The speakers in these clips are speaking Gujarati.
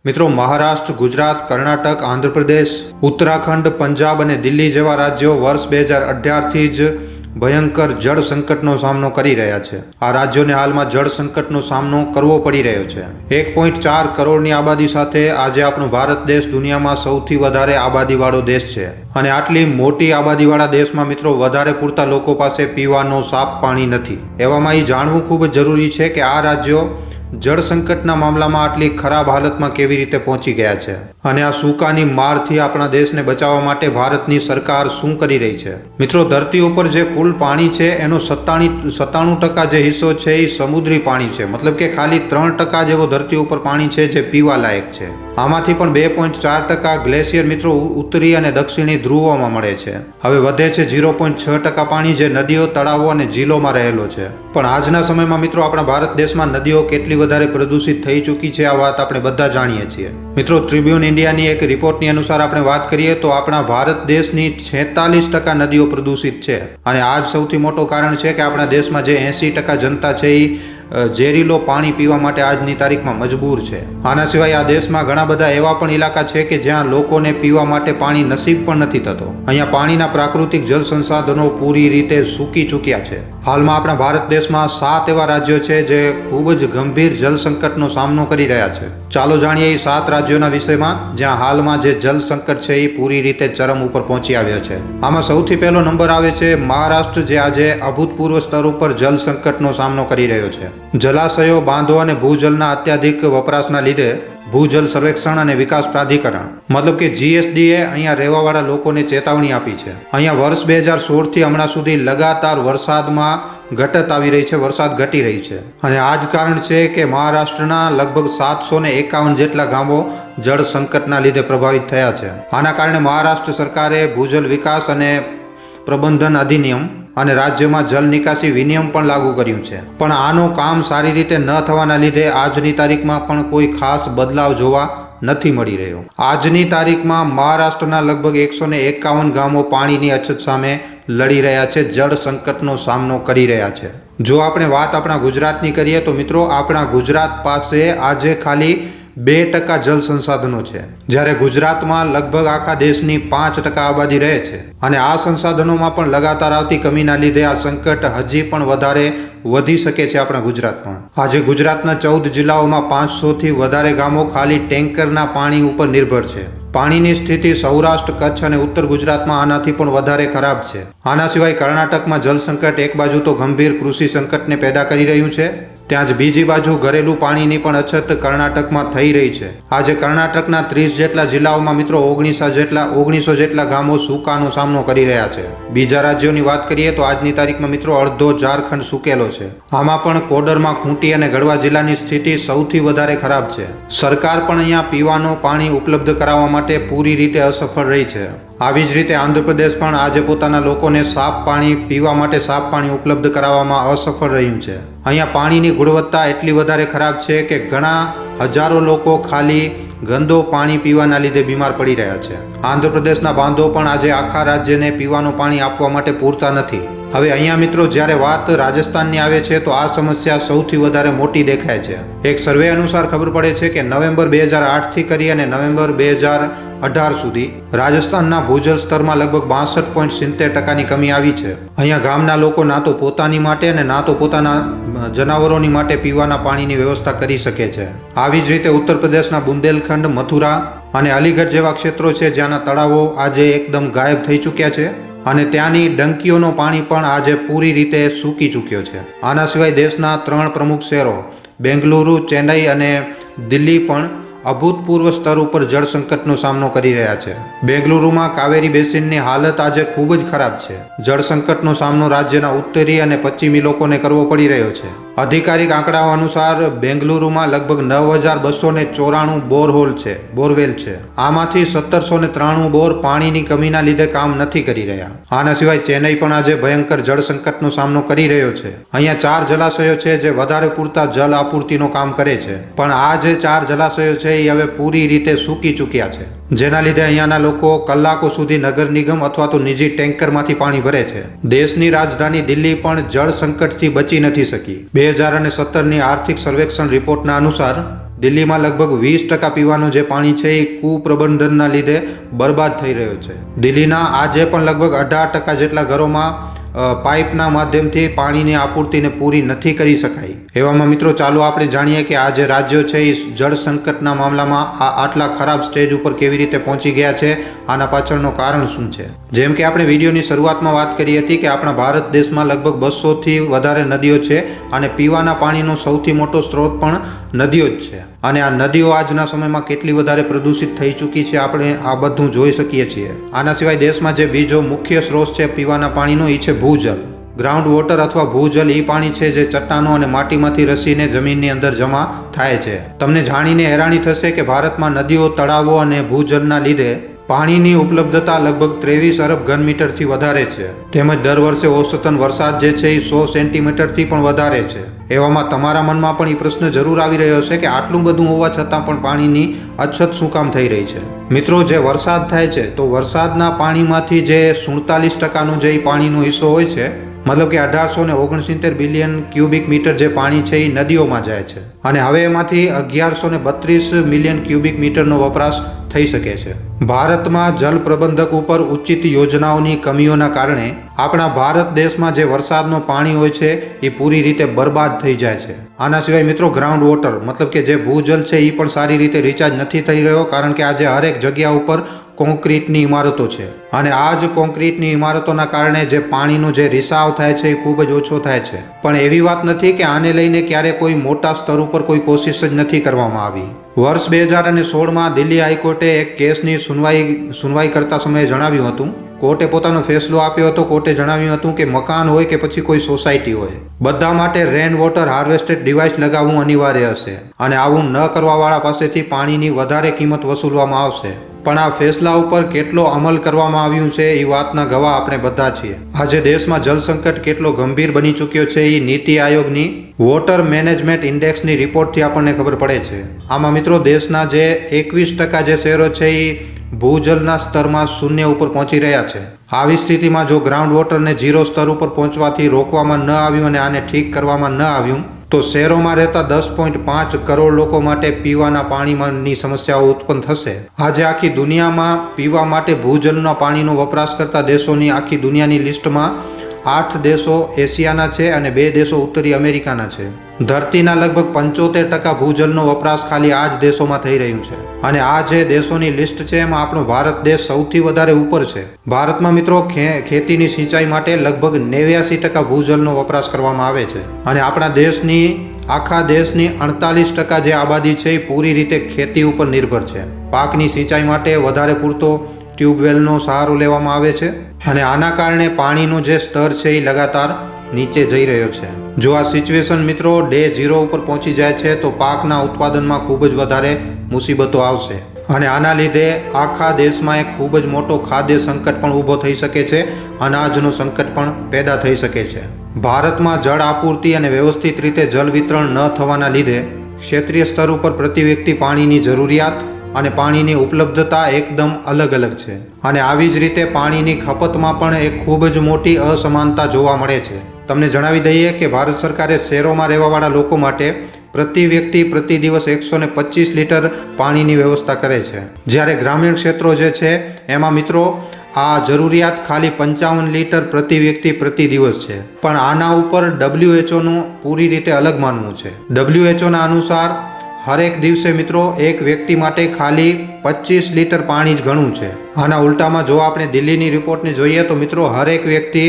મિત્રો, મહારાષ્ટ્ર, ગુજરાત, કર્ણાટક, આંધ્રપ્રદેશ, ઉત્તરાખંડ, પંજાબ અને દિલ્હી જેવા રાજ્યો વર્ષ 2018થી જ ભયંકર જળ સંકટનો સામનો કરી રહ્યા છે. આ રાજ્યોને હાલમાં જળ સંકટનો સામનો કરવો પડી રહ્યો છે. 1.4 કરોડની આબાદી સાથે આજે આપણો ભારત દેશ દુનિયામાં સૌથી વધારે આબાદીવાળો દેશ છે. અને આટલી મોટી આબાદીવાળા દેશમાં મિત્રો વધારે પૂરતા લોકો પાસે પીવાનો સાફ પાણી નથી. એવામાં એ જાણવું ખૂબ જ જરૂરી છે કે આ રાજ્યો જળ સંકટના મામલામાં આટલી ખરાબ હાલતમાં કેવી રીતે પહોંચી ગયા છે અને આ સૂકાની મારથી આપણા દેશને બચાવવા માટે ભારતની સરકાર શું કરી રહી છે. મિત્રો, ધરતી ઉપર જે કુલ પાણી છે એનો 97% જે હિસ્સો છે એ સમુદ્રી પાણી છે. મતલબ કે ખાલી 3% જેવો ધરતી ઉપર પાણી છે જે પીવા લાયક છે. આમાંથી પણ 2.4% ગ્લેશિયર મિત્રો ઉત્તરી અને દક્ષિણી ધ્રુવોમાં મળે છે. હવે વધે છે 0.6% પાણી જે નદીઓ, તળાવો અને ઝીલોમાં રહેલો છે. પણ આજના સમયમાં મિત્રો આપણા ભારત દેશમાં નદીઓ કેટલી વધારે પ્રદૂષિત થઈ ચૂકી છે આ વાત આપણે બધા જાણીએ છીએ. મિત્રો, ટ્રિબ્યુન ઇન્ડિયાની એક રિપોર્ટની અનુસાર આપણે વાત કરીએ તો આપણા ભારત દેશની 46% નદીઓ પ્રદૂષિત છે. અને આ જ સૌથી મોટું કારણ છે કે આપણા દેશમાં જે 80% જનતા છે એ ઝેરીલો પાણી પીવા માટે આજની તારીખમાં મજબૂર છે. આના સિવાય આ દેશમાં ઘણા બધા એવા પણ ઇલાકા છે કે જ્યાં લોકોને પીવા માટે પાણી નસીબ પણ નથી થતો. અહીંયા પાણીના પ્રાકૃતિક જળ સંસાધનો પૂરી રીતે સૂકી ચૂક્યા છે. હાલમાં આપણા ભારત દેશમાં 7 એવા રાજ્યો છે જે ખૂબ જ ગંભીર જળ સંકટનો સામનો કરી રહ્યા છે. ચાલો જાણીએ એ 7 રાજ્યોના વિષયમાં જ્યાં હાલમાં જે જળ સંકટ છે એ પૂરી રીતે ચરમ ઉપર પહોંચી આવ્યો છે. આમાં સૌથી પહેલો નંબર આવે છે મહારાષ્ટ્ર, જે આજે અભૂતપૂર્વ સ્તર ઉપર જળ સંકટનો સામનો કરી રહ્યો છે. જલાશયો, બાંધો અને ભૂજલના અત્યાધિક વપરાશના લીધે ભૂજલ સર્વેક્ષણ અને વિકાસ પ્રાધિકરણ મતલબ કે GSDએ અહીંયા રહેવાવાળા લોકોને ચેતવણી આપી છે. અહીંયા વર્ષ 2016થી હમણાં સુધી લગાતાર વરસાદમાં ઘટત આવી રહી છે, વરસાદ ઘટી રહી છે. અને આ જ કારણ છે કે મહારાષ્ટ્રના લગભગ 751 જેટલા ગામો જળ સંકટના લીધે પ્રભાવિત થયા છે. આના કારણે મહારાષ્ટ્ર સરકારે ભૂજલ વિકાસ અને પ્રબંધન અધિનિયમ અને રાજ્યમાં જલ નિકાસી વિનિયમ પણ લાગુ કર્યું છે. પણ આનું કામ સારી રીતે ન થવાના લીધે આજની તારીખમાં પણ કોઈ ખાસ બદલાવ જોવા નથી મળી રહ્યો. આજની તારીખમાં મહારાષ્ટ્રના લગભગ 151 ગામો પાણીની અછત સામે લડી રહ્યા છે, જળ સંકટનો સામનો કરી રહ્યા છે. જો આપણે વાત આપણા ગુજરાતની કરીએ તો મિત્રો આપણા ગુજરાત પાસે આજે ખાલી 2% જળ સંસાધનો છે, જ્યારે ગુજરાતમાં લગભગ આખા દેશની 5% આબાદી રહે છે. અને આ સંસાધનોમાં પણ લગાતાર આવતી કમીના લીધે આ સંકટ હજી પણ વધારે વધી શકે છે આપણા ગુજરાતમાં. આજે ગુજરાતના 14 જિલ્લાઓમાં 500થી વધારે ગામો ખાલી ટેન્કરના પાણી ઉપર નિર્ભર છે. પાણીની સ્થિતિ સૌરાષ્ટ્ર, કચ્છ અને ઉત્તર ગુજરાતમાં આનાથી પણ વધારે ખરાબ છે. આના સિવાય કર્ણાટકમાં જળ સંકટ એક બાજુ તો ગંભીર કૃષિ સંકટને પેદા કરી રહ્યું છે, ત્યાં જ બીજી બાજુ ઘરેલું પાણીની પણ અછત કર્ણાટકમાં થઈ રહી છે. આજે કર્ણાટકના 30 જેટલા જિલ્લાઓમાં મિત્રો 1900 જેટલા ગામો સૂકાનો સામનો કરી રહ્યા છે. બીજા રાજ્યોની વાત કરીએ તો આજની તારીખમાં મિત્રો અડધો ઝારખંડ સૂકેલો છે. આમાં પણ કોડરમાં, ખૂંટી અને ગઢવા જિલ્લાની સ્થિતિ સૌથી વધારે ખરાબ છે. સરકાર પણ અહીંયા પીવાનું પાણી ઉપલબ્ધ કરાવવા માટે પૂરી રીતે અસફળ રહી છે. આવી જ રીતે આંધ્રપ્રદેશ પણ આજે પોતાના લોકોને સાફ પાણી, પીવા માટે સાફ પાણી ઉપલબ્ધ કરાવવામાં અસફળ રહ્યું છે. અહીંયા પાણીની ગુણવત્તા એટલી વધારે ખરાબ છે કે ઘણા હજારો લોકો ખાલી ગંદો પાણી પીવાના લીધે બીમાર પડી રહ્યા છે. આંધ્રપ્રદેશના બાંધો પણ આજે આખા રાજ્યને પીવાનું પાણી આપવા માટે પૂરતા નથી. હવે અહીંયા મિત્રો જ્યારે વાત રાજસ્થાનની આવે છે તો આ સમસ્યા સૌથી વધારે મોટી દેખાય છે. એક સર્વે અનુસાર ખબર પડે છે કે નવેમ્બર 2008થી કરી અને નવેમ્બર 2018 સુધી રાજસ્થાનના ભૂજલ સ્તરમાં લગભગ 62.70%ની કમી આવી છે. અહીંયા ગામના લોકો ના તો પોતાની માટે અને ના તો પોતાના જનાવરોની માટે પીવાના પાણીની વ્યવસ્થા કરી શકે છે. આવી જ રીતે ઉત્તર પ્રદેશના બુંદેલખંડ, મથુરા અને અલીગઢ જેવા ક્ષેત્રો છે જ્યાંના તળાવો આજે એકદમ ગાયબ થઈ ચૂક્યા છે અને ત્યાંની ડંકીઓનો પાણી પણ આજે પૂરી રીતે સૂકી ચૂક્યો છે. આના સિવાય દેશના 3 પ્રમુખ શહેરો બેંગલુરુ, ચેન્નઈ અને દિલ્હી પણ અભૂતપૂર્વ સ્તર ઉપર જળ સંકટનો સામનો કરી રહ્યા છે. બેંગલુરુમાં કાવેરી બેસિનની હાલત આજે ખૂબ જ ખરાબ છે. જળ સંકટનો સામનો રાજ્યના ઉત્તરી અને પશ્ચિમી લોકોને કરવો પડી રહ્યો છે. અધિકારિક આંકડાઓ અનુસાર બેંગલુરુમાં લગભગ 9294 બોરવેલ છે. આમાંથી 1793 બોર પાણીની કમીના લીધે કામ નથી કરી રહ્યા. આના સિવાય ચેન્નઈ પણ આજે ભયંકર જળ સંકટનો સામનો કરી રહ્યો છે. અહીંયા 4 જલાશયો છે જે વધારે પૂરતા જળ આપૂર્તિનું કામ કરે છે, પણ આ જે 4 જલાશયો છે એ હવે પૂરી રીતે સૂકી ચૂક્યા છે, જેના લીધે અહીંયાના લોકો કલાકો સુધી નગર નિગમ અથવા તો નિજી ટેન્કરમાંથી પાણી ભરે છે. દેશની રાજધાની દિલ્હી પણ જળ સંકટથી બચી નથી શકી. 2017ની આર્થિક સર્વેક્ષણ રિપોર્ટના અનુસાર દિલ્હીમાં લગભગ 20% પીવાનું જે પાણી છે એ કુપ્રબંધનના લીધે બરબાદ થઈ રહ્યો છે. દિલ્હીના આજે પણ લગભગ 18% જેટલા ઘરોમાં પાઇપના માધ્યમથી પાણીની આપૂર્તિને પૂરી નથી કરી શકાય. એવામાં મિત્રો ચાલો આપણે જાણીએ કે આ જે રાજ્યો છે એ જળ સંકટના મામલામાં આટલા ખરાબ સ્ટેજ ઉપર કેવી રીતે પહોંચી ગયા છે, આના પાછળનું કારણ શું છે. જેમ કે આપણે વિડીયોની શરૂઆતમાં વાત કરી હતી કે આપણા ભારત દેશમાં લગભગ 200થી વધારે નદીઓ છે અને પીવાના પાણીનો સૌથી મોટો સ્ત્રોત પણ નદીઓ જ છે. અને આ નદીઓ આજના સમયમાં કેટલી વધારે પ્રદૂષિત થઈ ચૂકી છે આપણે આ બધું જોઈ શકીએ છીએ. આના સિવાય દેશમાં જે બીજો મુખ્ય સ્ત્રોત છે પીવાના પાણીનો એ છે ભૂજલ. ગ્રાઉન્ડ વોટર અથવા ભૂજલ એ પાણી છે જે ચટ્ટાનો અને માટીમાંથી રસીને જમીનની અંદર જમા થાય છે. તમને જાણીને હેરાની થશે કે ભારતમાં નદીઓ, તળાવો અને ભૂજલના લીધે પાણીની ઉપલબ્ધતા લગભગ 23 અરબ ઘન મીટરથી વધારે છે. તેમજ દર વર્ષે ઓસતન વરસાદ જે છે એ 100 સેન્ટીમીટરથી પણ વધારે છે. એવામાં તમારા મનમાં પણ એ પ્રશ્ન જરૂર આવી રહ્યો છે કે આટલું બધું હોવા છતાં પણ પાણીની અછત શું કામ થઈ રહી છે. મિત્રો, જે વરસાદ થાય છે તો વરસાદના પાણીમાંથી જે 47%નો જે પાણીનો હિસ્સો હોય છે, મતલબ કે 1869 બિલિયન ક્યુબિક મીટર જે પાણી છે એ નદીઓમાં જાય છે અને હવે એમાંથી 1132 મિલિયન ક્યુબિક મીટરનો વપરાશ થઈ શકે છે. ભારતમાં જલ પ્રબંધક ઉપર ઉચિત યોજનાઓની કમીઓના કારણે આપણા ભારત દેશમાં જે વરસાદનું પાણી હોય છે એ પૂરી રીતે બરબાદ થઈ જાય છે. આના સિવાય મિત્રો ગ્રાઉન્ડ વોટર મતલબ કે જે ભૂજલ છે એ પણ સારી રીતે રિચાર્જ નથી થઈ રહ્યો, કારણ કે આજે હરેક જગ્યા ઉપર કોન્ક્રીટની ઇમારતો છે અને આ જ કોન્ક્રીટની ઇમારતોના કારણે જે પાણીનો જે રિસાવ થાય છે એ ખૂબ જ ઓછો થાય છે. પણ એવી વાત નથી કે આને લઈને ક્યારે કોઈ મોટા સ્તર ઉપર કોઈ કોશિશ જ નથી કરવામાં આવી. વર્ષ 2016માં દિલ્હી હાઈકોર્ટે એક કેસની સુનવાઈ કરતા સમયે જણાવ્યું હતું, કોર્ટે પોતાનો ફેસલો આપ્યો હતો. કોર્ટે જણાવ્યું હતું કે મકાન હોય કે પછી કોઈ સોસાયટી હોય, બધા માટે રેન વોટર હાર્વેસ્ટેડ ડિવાઇસ લગાવવું અનિવાર્ય હશે અને આવું ન કરવાવાળા પાસેથી પાણીની વધારે કિંમત વસૂલવામાં આવશે. પણ આ ફેસલા ઉપર કેટલો અમલ કરવામાં આવ્યું છે એ વાતના ગવાહ આપણે બધા છીએ. આજે દેશમાં જળ સંકટ કેટલો ગંભીર બની ચૂક્યો છે એ નીતિ આયોગની વોટર મેનેજમેન્ટ ઇન્ડેક્સની રિપોર્ટથી આપણને ખબર પડે છે. આમાં મિત્રો દેશના જે 21% જે શહેરો છે એ ભૂજલના સ્તરમાં શૂન્ય ઉપર પહોંચી રહ્યા છે. આવી સ્થિતિમાં જો ગ્રાઉન્ડ વોટરને 0 સ્તર ઉપર પહોંચવાથી રોકવામાં ન આવ્યું અને આને ઠીક કરવામાં ન આવ્યું તો શહેરોમાં રહેતા 10.5 કરોડ લોકો માટે પીવાના પાણીની સમસ્યાઓ ઉત્પન્ન થશે. આજે આખી દુનિયામાં પીવા માટે ભૂજલના પાણીનો વપરાશ કરતા દેશોની આખી દુનિયાની લિસ્ટમાં 8 દેશો એશિયાના છે અને 2 દેશો ઉત્તરી અમેરિકાના છે. ધરતીના લગભગ 75% ભૂજલનો વપરાશ ખાલી આ જ દેશોમાં થઈ રહ્યું છે અને આ જે દેશોની લિસ્ટ છે એમાં આપણો ભારત દેશ સૌથી વધારે ઉપર છે. ભારતમાં મિત્રો ખેતીની સિંચાઈ માટે લગભગ 89% ભૂજલનો વપરાશ કરવામાં આવે છે અને આપણા આખા દેશની 48% જે આબાદી છે એ પૂરી રીતે ખેતી ઉપર નિર્ભર છે. પાકની સિંચાઈ માટે વધારે પૂરતો ટ્યુબવેલનો સહારો લેવામાં આવે છે અને આના કારણે પાણીનું જે સ્તર છે એ લગાતાર નીચે જઈ રહ્યો છે. જો આ સિચ્યુએશન મિત્રો ડે 0 ઉપર પહોંચી જાય છે તો પાકના ઉત્પાદનમાં ખૂબ જ વધારે મુસીબતો આવશે અને આના લીધે આખા દેશમાં એક ખૂબ જ મોટો ખાદ્ય સંકટ પણ ઊભો થઈ શકે છે. અનાજનું સંકટ પણ પેદા થઈ શકે છે. ભારતમાં જળ આપૂર્તિ અને વ્યવસ્થિત રીતે જળ વિતરણ ન થવાના લીધે ક્ષેત્રીય સ્તર ઉપર પ્રતિ વ્યક્તિ પાણીની જરૂરિયાત અને પાણીની ઉપલબ્ધતા એકદમ અલગ અલગ છે અને આવી જ રીતે પાણીની ખપતમાં પણ એક ખૂબ જ મોટી અસમાનતા જોવા મળે છે. તમને જણાવી દઈએ કે ભારત સરકારે શહેરોમાં રહેવાવાળા લોકો માટે પ્રતિ વ્યક્તિ પ્રતિ દિવસ 125 લીટર પાણીની વ્યવસ્થા કરે છે, જ્યારે ગ્રામીણ ક્ષેત્રો જે છે એમાં મિત્રો આ જરૂરિયાત ખાલી 55 લીટર પ્રતિ વ્યક્તિ પ્રતિ દિવસ છે. પણ આના ઉપર WHOનું પૂરી રીતે અલગ માનવું છે. WHOના અનુસાર હરેક દિવસે મિત્રો એક વ્યક્તિ માટે ખાલી 25 લીટર પાણી જ ઘણું છે. આના ઉલટામાં જો આપણે દિલ્હીની રિપોર્ટને જોઈએ તો મિત્રો હરેક વ્યક્તિ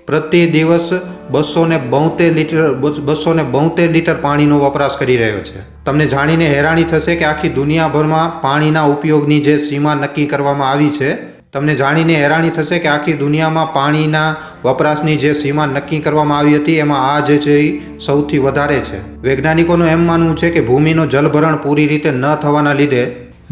પ્રતિ દિવસ 272 લીટર પાણીનો વપરાશ કરી રહ્યો છે. તમને જાણીને હેરાની થશે કે આખી દુનિયાભરમાં પાણીના ઉપયોગની જે સીમા નક્કી કરવામાં આવી છે, તમને જાણીને હેરાની થશે કે આખી દુનિયામાં પાણીના વપરાશની જે સીમા નક્કી કરવામાં આવી હતી એમાં આ જે છે એ સૌથી વધારે છે. વૈજ્ઞાનિકોનું એમ માનવું છે કે ભૂમિનું જલભરણ પૂરી રીતે ન થવાના લીધે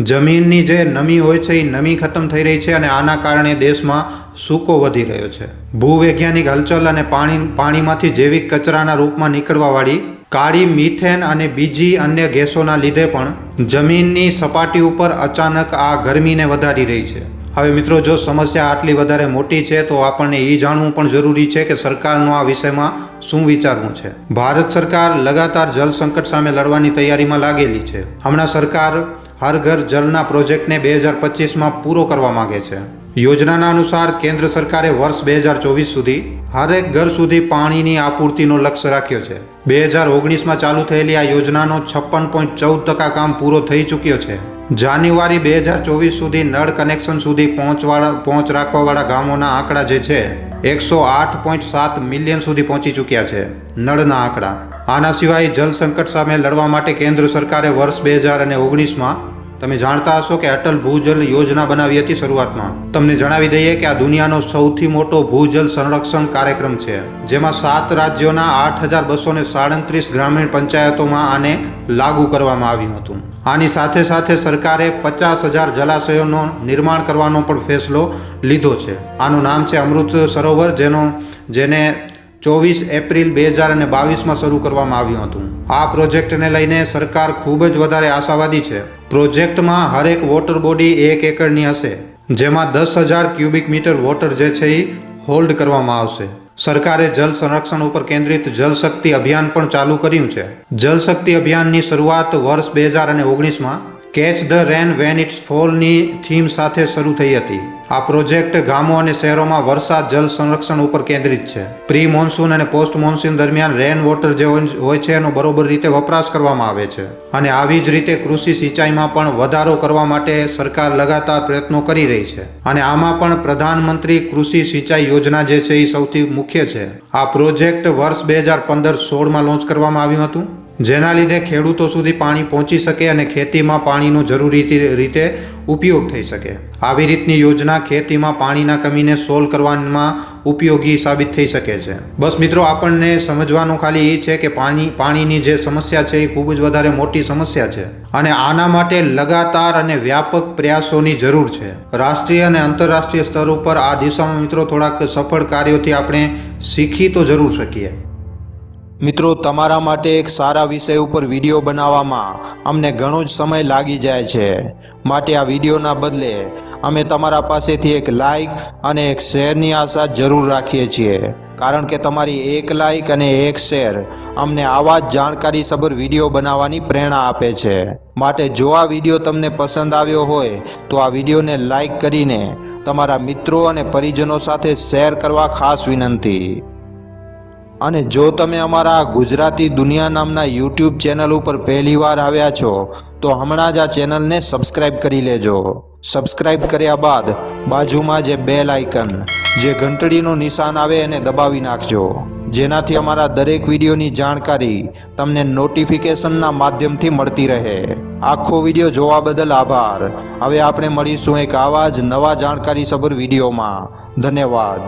જમીનની જે નમી હોય છે એ નમી ખતમ થઈ રહી છે અને આના કારણે દેશમાં સૂકો વધી રહ્યો છે. ભૂવૈજ્ઞાનિક હલચલ અને પાણીમાંથી જૈવિક કચરાના રૂપમાં નીકળવાવાળી કાળી મિથેન અને બીજી અન્ય ગેસોના લીધે પણ જમીનની સપાટી ઉપર અચાનક આ ગરમીને વધારી રહી છે હવે મિત્રો, જો સમસ્યા આટલી વધારે મોટી છે તો આપણને એ જાણવું પણ જરૂરી છે કે સરકારનો આ વિષયમાં શું વિચારવું છે. ભારત સરકાર લગાતાર જળ સંકટ સામે લડવાની તૈયારીમાં લાગેલી છે. હમણાં સરકાર હર ઘર જલના પ્રોજેક્ટને 2025માં પૂરો કરવા માંગે છે. યોજનાના અનુસાર કેન્દ્ર સરકારે વર્ષ 2024 સુધી હરેક ઘર સુધી પાણીની આપૂર્તિનો લક્ષ્ય રાખ્યો છે. 2019માં ચાલુ થયેલી આ યોજનાનો 56.14% કામ પૂરો થઈ ચૂક્યો છે. જાન્યુઆરી 2024 સુધી નળ કનેક્શન સુધી પહોંચ રાખવાવાળા ગામોના આંકડા જે છે 108.7 મિલિયન સુધી પહોંચી ચૂક્યા છે. નળના આંકડા. આના સિવાય જળ સંકટ સામે લડવા માટે કેન્દ્ર સરકારે વર્ષ 2019માં તમે જાણતા હશો કે અટલ ભૂજલ યોજના બનાવી હતી. શરૂઆતમાં તમને જણાવી દઈએ કે આ દુનિયાનો સૌથી મોટો ભૂજલ સંરક્ષણ કાર્યક્રમ છે, જેમાં 7 રાજ્યોના 8,237 ગ્રામીણ પંચાયતોમાં આને લાગુ કરવામાં આવ્યું હતું. આની સાથે સાથે સરકારે 50,000 જલાશયોનું નિર્માણ કરવાનો પણ ફેસલો લીધો છે. આનું નામ છે અમૃત સરોવર, જેને 24 એપ્રિલ 2022માં શરૂ કરવામાં આવ્યું હતું. આ પ્રોજેક્ટને લઈને સરકાર ખૂબ જ વધારે આશાવાદી છે. પ્રોજેક્ટમાં હરેક વોટર બોડી 1 એકરની હશે, જેમાં 10,000 ક્યુબિક મીટર વોટર જે છે એ હોલ્ડ કરવામાં આવશે. સરકારે જલ સંરક્ષણ ઉપર કેન્દ્રિત જલશક્તિ અભિયાન પણ ચાલુ કર્યું છે. જલશક્તિ અભિયાનની શરૂઆત વર્ષ 2019માં catch the rain when it's ફોલની થીમ સાથે શરૂ થઈ હતી. આ પ્રોજેક્ટ ગામો અને શહેરોમાં વરસાદ જલ સંરક્ષણ ઉપર કેન્દ્રિત છે. પ્રી મોન્સૂન અને પોસ્ટ મોન્સૂન દરમિયાન રેન વોટર જે હોય છે એનો બરોબર રીતે વપરાશ કરવામાં આવે છે. અને આવી જ રીતે કૃષિ સિંચાઈમાં પણ વધારો કરવા માટે સરકાર લગાતાર પ્રયત્નો કરી રહી છે. અને આમાં પણ પ્રધાનમંત્રી કૃષિ સિંચાઈ યોજના જે છે એ સૌથી મુખ્ય છે. આ પ્રોજેક્ટ વર્ષ 2015-16માં લોન્ચ કરવામાં આવ્યું હતું, જેના લીધે ખેડૂતો સુધી પાણી પહોંચી શકે અને ખેતીમાં પાણીનો જરૂરી રીતે ઉપયોગ થઈ શકે. આવી રીતની યોજના ખેતીમાં પાણીના કમીને સોલ્વ કરવામાં ઉપયોગી સાબિત થઈ શકે છે. બસ મિત્રો, આપણને સમજવાનું ખાલી એ છે કે પાણીની જે સમસ્યા છે એ ખૂબ જ વધારે મોટી સમસ્યા છે અને આના માટે લગાતાર અને વ્યાપક પ્રયાસોની જરૂર છે. રાષ્ટ્રીય અને આંતરરાષ્ટ્રીય સ્તર ઉપર આ દિશામાં મિત્રો થોડાક સફળ કાર્યોથી આપણે શીખી તો જરૂર શકીએ. મિત્રો, તમારા માટે એક સારા વિષય ઉપર વિડીયો બનાવવામાં અમને ઘણો જ સમય લાગી જાય છે. માટે આ વિડીયોના બદલે અમે તમારા પાસેથી એક લાઇક અને એક શેરની આશા જરૂર રાખીએ છીએ, કારણ કે તમારી એક લાઇક અને એક શેર અમને આવા જ જાણકારીસભર વિડીયો બનાવવાની પ્રેરણા આપે છે. માટે જો આ વિડીયો તમને પસંદ આવ્યો હોય તો આ વિડીયોને લાઇક કરીને તમારા મિત્રો અને પરિજનો સાથે શેર કરવા ખાસ વિનંતી. અને જો તમે અમારા ગુજરાતી દુનિયા નામના યુટ્યુબ ચેનલ ઉપર પહેલીવાર આવ્યા છો તો હમણાં જ આ ચેનલને સબસ્ક્રાઈબ કરી લેજો. સબસ્ક્રાઈબ કર્યા બાદ બાજુમાં જે બેલ આઇકન જે ઘંટડીનું નિશાન આવે એને દબાવી નાખજો, જેનાથી અમારા દરેક વિડીયોની જાણકારી તમને નોટિફિકેશનના માધ્યમથી મળતી રહે. આખો વિડીયો જોવા બદલ આભાર. હવે આપણે મળીશું એક આવા જ નવા જાણકારીસભર વિડીયોમાં. ધન્યવાદ.